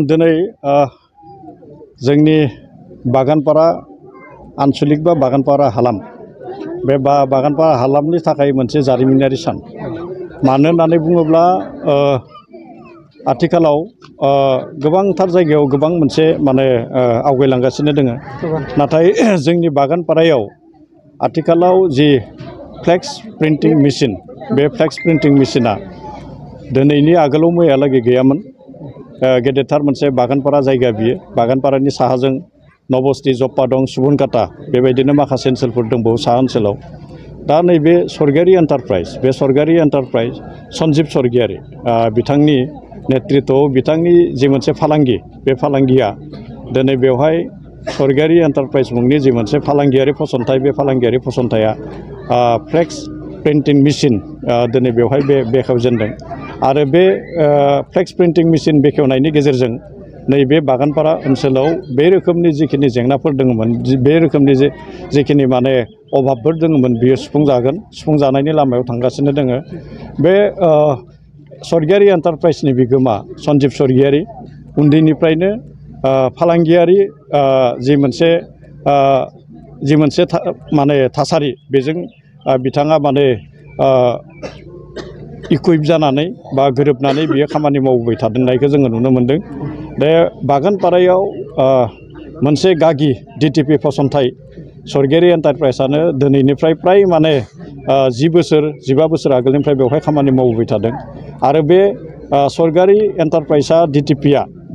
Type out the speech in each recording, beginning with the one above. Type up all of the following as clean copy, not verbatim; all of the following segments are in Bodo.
दिनै जोंनि बागानपारा आनसलिक बा बागानपारा हालाम बे बागानपारा हालामनि थाखाय मोनसे जारिमिनारि सान मानो होननानै बुङोब्ला आथिखालाव गोबांथार जायगायाव गोबां मोनसे माने आवगायलांगासिनो दोङो नाथाय जोंनि बागानपारायाव आथिखालाव जि फ्लेक्स प्रिन्टिं मेसिन बे फ्लेक्स प्रिन्टिं मेसिना दिनैनि आगोलाव मैयालागै गैयामोन गेदेरथार मोनसे बागानपारा जायगा बियो बागानपारानि साहाजों नबस्ति जप्पा दं सुबुनकाटा बेबायदिनो माखासे ओनसोलफोर दंबावो साहा ओनसोलाव दा नैबे सरगियारि एन्टारप्राइज बे सरगियारि एन्टारप्राइज सन्जीब सरगियारि बिथांनि नेतृत्वआव बिथांनि जि मोनसे फालांगि बे फालांगिया दिनै बेवहाय सरगियारि एन्टारप्राइज मुंनि जि मोनसे फालांगियारि फसंथाय बे फालांगियारि फसंथाया फ्लेक्स प्रिन्टिं मेसिन दिनै बेवहाय बेखेवजेनदों आरो बे फ्लेक्स प्रिन्टिं मेसिन बेखेवनायनि गेजेरजों नैबे बागानपारा ओनसोलाव बे रोखोमनि जिखिनि जेंनाफोर दङमोन बे रोखोमनि जिखिनि माने अभाबफोर दङमोन बियो सुफुंजानायनि लामायाव थांगासिनो दोङो बे सरगियारि एन्टारप्राइजनि बिगोमा सन्जीब सरगियारि उन्दैनिफ्रायनो फालांगियारि जि मोनसे माने थासारि बेजों बिथाङा माने इकुइप जानानै बा गोरोबनानै बियो खामानि मावबाय थादोंनायखौ जोङो नुनो मोनदों बे बागानपारायाव मोनसे गागि डिटिपि फसंथाय सरगियारि एन्टारप्राइजआनो दिनैनिफ्राय प्राय माने 10 बोसोर 15 बोसोर आगोलनिफ्राय बेवहाय खामानि मावबाय थादों आरो बे सरगियारि एन्टारप्राइजआ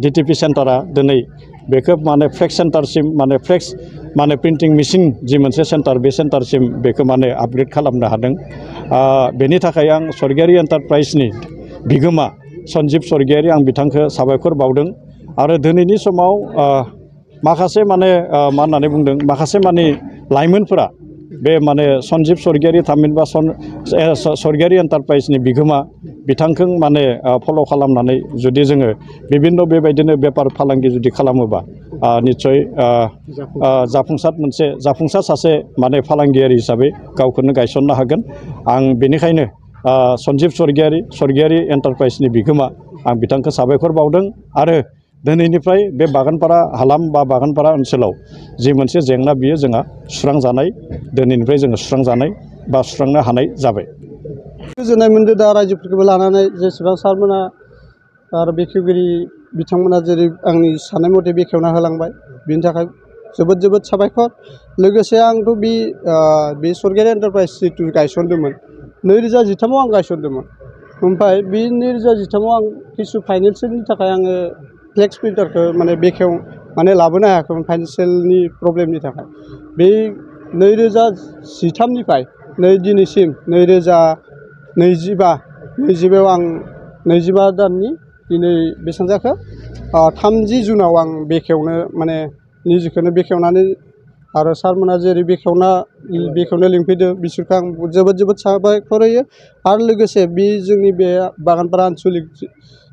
डिटिपि सेन्टारा दिनै बेखौ माने फ्लेक्स सेन्टारसिम माने फ्लेक्स माने प्रिन्टिं मेसिन जि मोनसे सेन्टार बे सेन्टारसिम बेखौ माने आपग्रेड खालामनो हादों बेनि थाखाय आं सरगियारि एन्टारप्राइजनि बिगोमा सन्जीब सरगियारि आं बिथांखौ साबायखर बावदों आरो दिनैनि समाव माखासे माने मा होननानै बुंदों माखासे माने लाइमोनफोरा बे माने सन्जीब सरगियारि थामहिनबा सरगियारि एन्टारप्राइजनि बिगोमा बिथांखौ माने फल' खालामनानै जुदि जोङो बिभिन्न बेबायदिनो बेफार फालांगि जुदि खालामोबा निस्सय जाफुंसार सासे माने फालांगियारि हिसाबै गावखौनो गायसननो हागोन आं बेनिखायनो सन्जीब सरगियारि एन्टारप्राइजनि बिगोमा आं बिथांखौ साबायखर बावदों आरो दिनैनिफ्राय बे बागानपारा हालाम बा बागानपारा ओनसोलाव जि मोनसे जेंना बियो जोंहा सुस्रांजानाय दिनैनिफ्राय जोङो सुस्रांजानाय बा सुस्रांनो हानाय जाबाय गोजोननाय मोनदों दा रायजोफोरखौबो लानानै जेसेबां सारमोना आरो बेखेवगिरि बिथांमोना जेरै आंनि साननाय मथे बेखेवना होलांबाय बिनि थाखाय जोबोद साबायखर लोगोसे आंथ' बे सरगियारि एन्टारप्राइज जिथु गायसनदोंमोन 2013आव आं गायसनदोंमोन ओमफ्राय बे 2013आव आं किसु फाइनेन्सियेलनि थाखाय आङो फ्लेक्स प्रिन्टारखौ माने लाबोनो हायाखैमोन फाइनेन्सियेलनि प्रब्लेमनि थाखाय बे 2013निफ्राय नै दिनैसिम 2025आव आं 25 दाननि दिनै बेसेबां जाखो 30 जुनाव आं बेखेवनो माने निजेखौनो बेखेवनानै आरो सारमोना जेरै बेखेवनो लिंफैदों बिसोरखौ आं जोबोद साबायखर होयो आरो लोगोसे बे जोंनि बे बागानपारा आनसलिक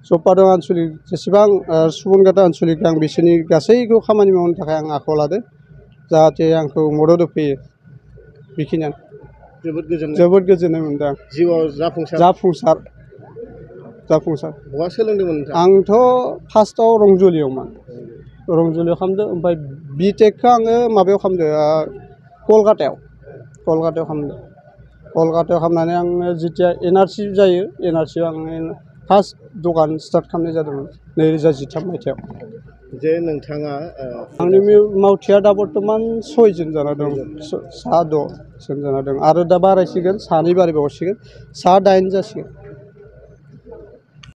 जप्पादं आनसलिक जेसेबां सुबुनकाटा आनसलिक आं बिसोरनि गासैखौ खामानि मावनो थाखाय आं आखायाव लादों जाहाथे आंखौ मदद होफैयो बेखिनियानो जोबोद गोजोननाय मोनदों आं जिउआव जाफुंसार बहा सोलोंदोंमोन आंथ' फार्स्टआव रंजुलियावमोन रंजुलियाव खालामदों ओमफ्राय बिटेकखौ आङो माबायाव खालामदों कलकातायाव खालामनानै आङो जेथिया एनआरसि जायो एनआरसियाव आङो फार्स्ट दखान स्टार्ट खालामनाय जादोंमोन 2013 मायथाइयाव जे नोंथाङा आंनि मावथिया दा बर्थमान 6 जन जाना दं 6 जन जाना दं आरो दा बारायसिगोन 2 बारायबावसिगोन 8 जासिगोन